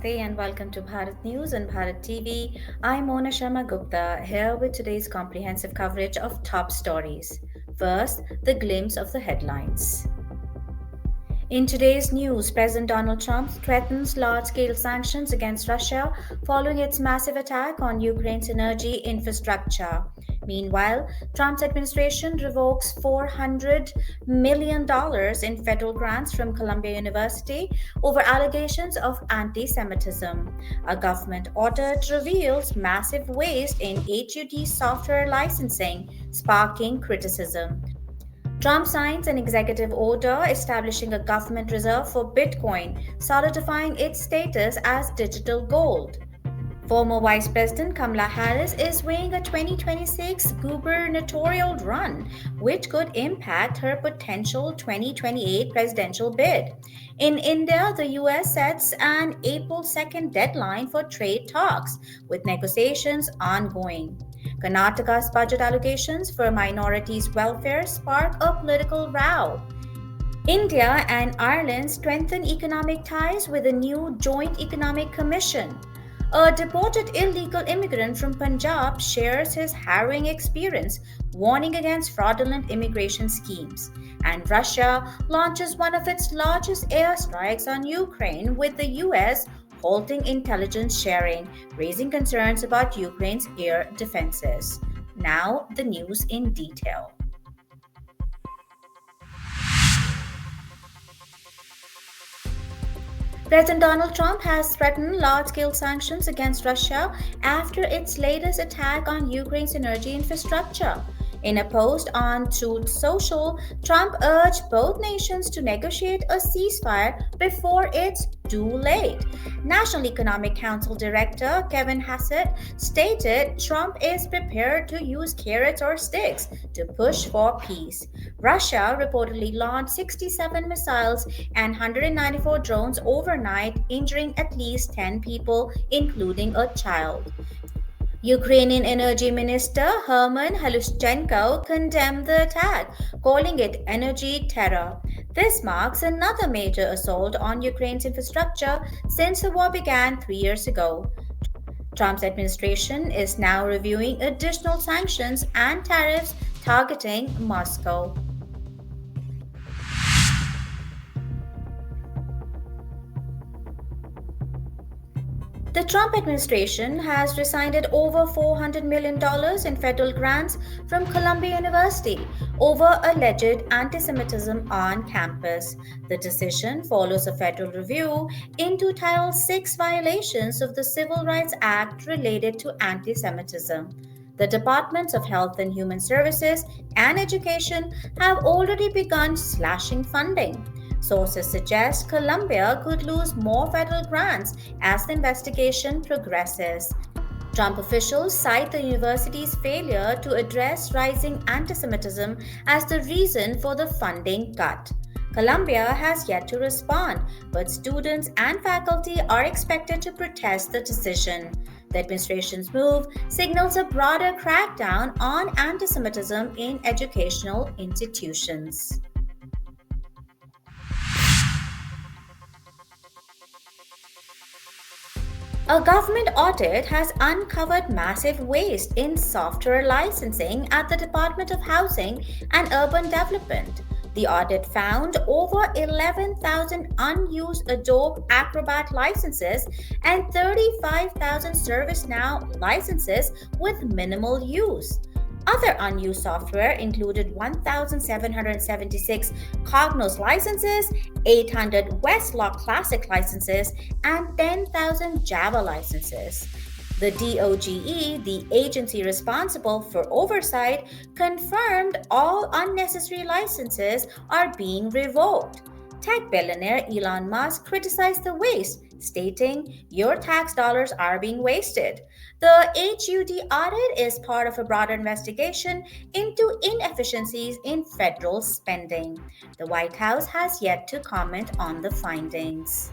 Namaste and welcome to Bharat News and Bharat TV. I'm Mona Sharma Gupta here with today's comprehensive coverage of top stories. First, the glimpse of the headlines. In today's news, President Donald Trump threatens large scale sanctions against Russia following its massive attack on Ukraine's energy infrastructure. Meanwhile, Trump's administration revokes $400 million in federal grants from Columbia University over allegations of anti Semitism. A government audit reveals massive waste in HUD software licensing, sparking criticism. Trump signs an executive order establishing a government reserve for Bitcoin, solidifying its status as digital gold. Former Vice President Kamala Harris is weighing a 2026 gubernatorial run, which could impact her potential 2028 presidential bid. In India, the US sets an April 2nd deadline for trade talks, with negotiations ongoing. Karnataka's budget allocations for minorities' welfare spark a political row. India and Ireland strengthen economic ties with a new Joint Economic Commission. A deported illegal immigrant from Punjab shares his harrowing experience, warning against fraudulent immigration schemes. And Russia launches one of its largest airstrikes on Ukraine, with the US halting intelligence sharing, raising concerns about Ukraine's air defenses. Now, the news in detail. President Donald Trump has threatened large scale sanctions against Russia after its latest attack on Ukraine's energy infrastructure. In a post on Truth Social, Trump urged both nations to negotiate a ceasefire before it's too late. National Economic Council Director Kevin Hassett stated Trump is prepared to use carrots or sticks to push for peace. Russia reportedly launched 67 missiles and 194 drones overnight, injuring at least 10 people, including a child. Ukrainian Energy Minister Herman Halushchenko condemned the attack, calling it energy terror. This marks another major assault on Ukraine's infrastructure since the war began 3 years ago. Trump's administration is now reviewing additional sanctions and tariffs targeting Moscow. The Trump administration has rescinded over $400 million in federal grants from Columbia University over alleged antisemitism on campus. The decision follows a federal review into Title VI violations of the Civil Rights Act related to antisemitism. The Departments of Health and Human Services and Education have already begun slashing funding. Sources suggest Colombia could lose more federal grants as the investigation progresses. Trump officials cite the university's failure to address rising antisemitism as the reason for the funding cut. Colombia has yet to respond, but students and faculty are expected to protest the decision. The administration's move signals a broader crackdown on antisemitism in educational institutions. A government audit has uncovered massive waste in software licensing at the Department of Housing and Urban Development. The audit found over 11,000 unused Adobe Acrobat licenses and 35,000 ServiceNow licenses with minimal use. Other unused software included 1,776 Cognos licenses, 800 Westlaw Classic licenses, and 10,000 Java licenses. The DOGE, the agency responsible for oversight, confirmed all unnecessary licenses are being revoked. Tech billionaire Elon Musk criticized the waste, stating, "Your tax dollars are being wasted." The HUD audit is part of a broader investigation into inefficiencies in federal spending. The White House has yet to comment on the findings.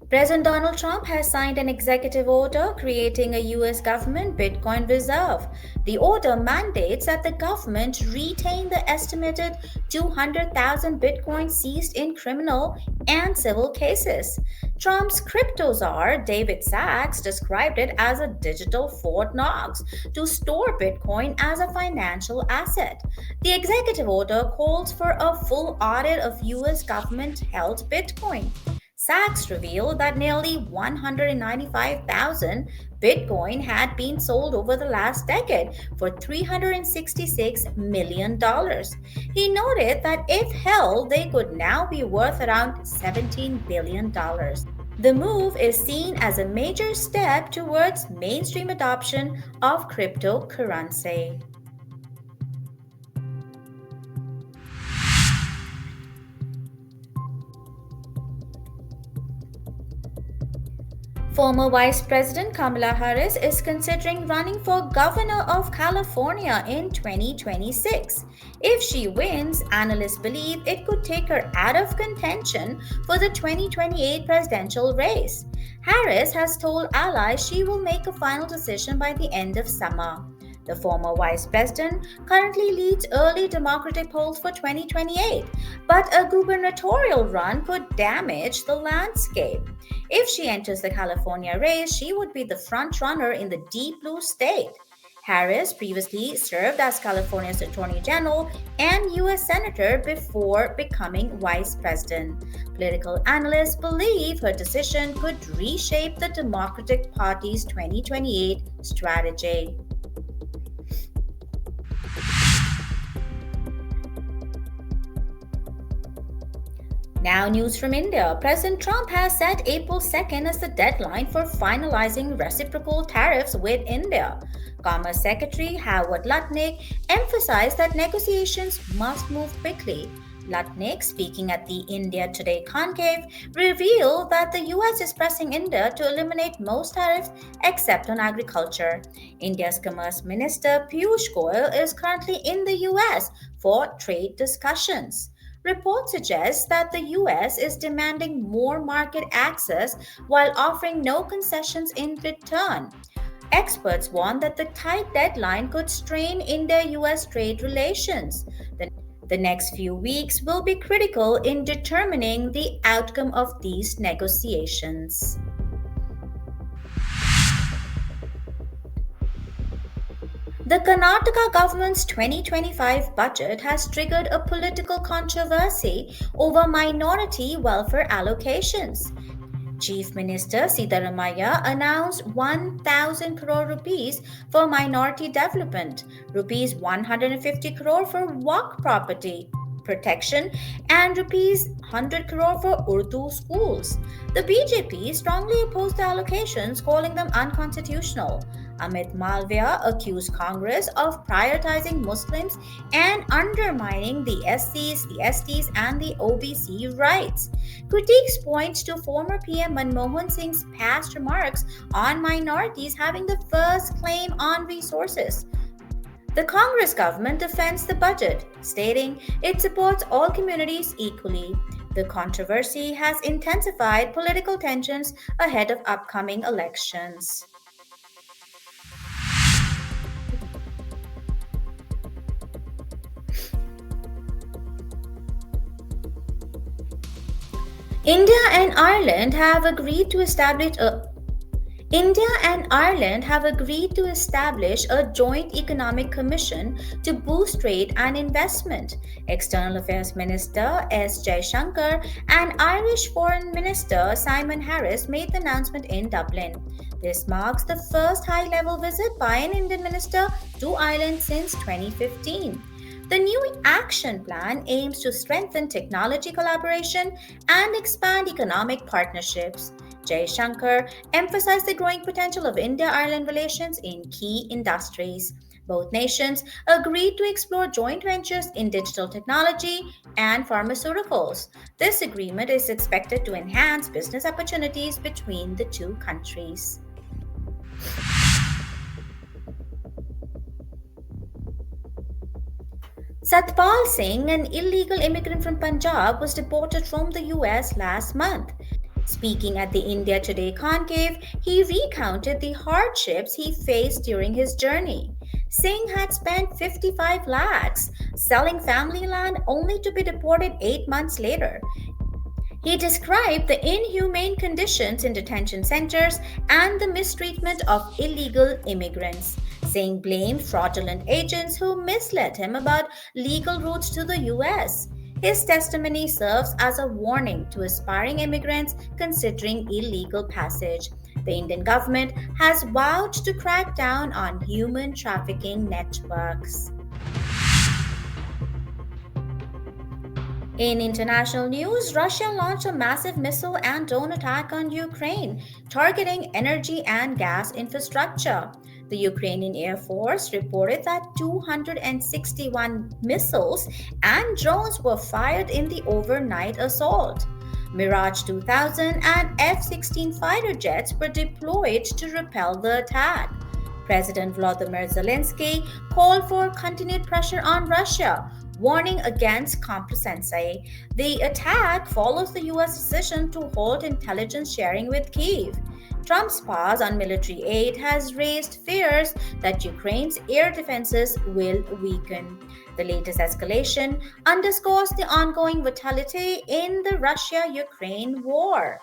President Donald Trump has signed an executive order creating a U.S. government Bitcoin reserve. The order mandates that the government retain the estimated 200,000 Bitcoin seized in criminal and civil cases. Trump's crypto czar, David Sachs, described it as a digital Fort Knox to store Bitcoin as a financial asset. The executive order calls for a full audit of U.S. government held Bitcoin. Sachs revealed that nearly 195,000 Bitcoin had been sold over the last decade for $366 million. dollars. He noted that if held, they could now be worth around $17 billion. dollars. The move is seen as a major step towards mainstream adoption of cryptocurrency. Former Vice President Kamala Harris is considering running for governor of California in 2026. If she wins, analysts believe it could take her out of contention for the 2028 presidential race. Harris has told allies she will make a final decision by the end of summer. The former vice president currently leads early Democratic polls for 2028, but a gubernatorial run could damage the landscape. If she enters the California race, she would be the front runner in the deep blue state. Harris previously served as California's Attorney General and U.S. Senator before becoming Vice President. Political analysts believe her decision could reshape the Democratic Party's 2028 strategy. Now, news from India. President Trump has set April 2nd as the deadline for finalizing reciprocal tariffs with India. Commerce Secretary Howard Lutnick emphasized that negotiations must move quickly. Lutnick, speaking at the India Today conclave, revealed that the US is pressing India to eliminate most tariffs except on agriculture. India's Commerce Minister Piyush Goyal is currently in the US for trade discussions. Reports suggest that the US is demanding more market access while offering no concessions in return. Experts warn that the tight deadline could strain India US trade relations. The next few weeks will be critical in determining the outcome of these negotiations. The Karnataka government's 2025 budget has triggered a political controversy over minority welfare allocations. Chief Minister Siddharamaiah announced 1,000 crore rupees for minority development, rupees 150 crore for walk property protection, and rupees 100 crore for Urdu schools. The BJP strongly opposed the allocations, calling them unconstitutional. Amit Malviya accused Congress of prioritizing Muslims and undermining the SCs, the STs, and the OBC rights. Critiques point to former PM Manmohan Singh's past remarks on minorities having the first claim on resources. The Congress government defends the budget, stating it supports all communities equally. The controversy has intensified political tensions ahead of upcoming elections. India and Ireland have agreed to establish a India and Ireland have agreed to establish a joint economic commission to boost trade and investment. External Affairs Minister S. Jaishankar and Irish Foreign Minister Simon Harris made the announcement in Dublin. This marks the first high level visit by an Indian minister to Ireland since 2015. The new action plan aims to strengthen technology collaboration and expand economic partnerships. Jaishankar emphasized the growing potential of India Ireland relations in key industries. Both nations agreed to explore joint ventures in digital technology and pharmaceuticals. This agreement is expected to enhance business opportunities between the two countries. Satpal Singh, an illegal immigrant from Punjab, was deported from the US last month. Speaking at the India Today conclave, he recounted the hardships he faced during his journey. Singh had spent 55 lakhs selling family land only to be deported 8 months later. He described the inhumane conditions in detention centers and the mistreatment of illegal immigrants. Singh blamed fraudulent agents who misled him about legal routes to the US. His testimony serves as a warning to aspiring immigrants considering illegal passage. The Indian government has vowed to crack down on human trafficking networks. In international news, Russia launched a massive missile and drone attack on Ukraine, targeting energy and gas infrastructure. The Ukrainian Air Force reported that 261 missiles and drones were fired in the overnight assault. Mirage 2000 and F 16 fighter jets were deployed to repel the attack. President Volodymyr Zelensky called for continued pressure on Russia, warning against complacency. The attack follows the US decision to halt intelligence sharing with Kyiv. Trump's pause on military aid has raised fears that Ukraine's air defenses will weaken. The latest escalation underscores the ongoing vitality in the Russia Ukraine war.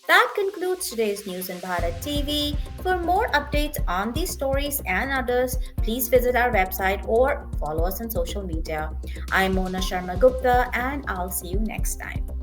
That concludes today's News in Bharat TV. For more updates on these stories and others, please visit our website or follow us on social media. I'm Mona Sharma Gupta, and I'll see you next time.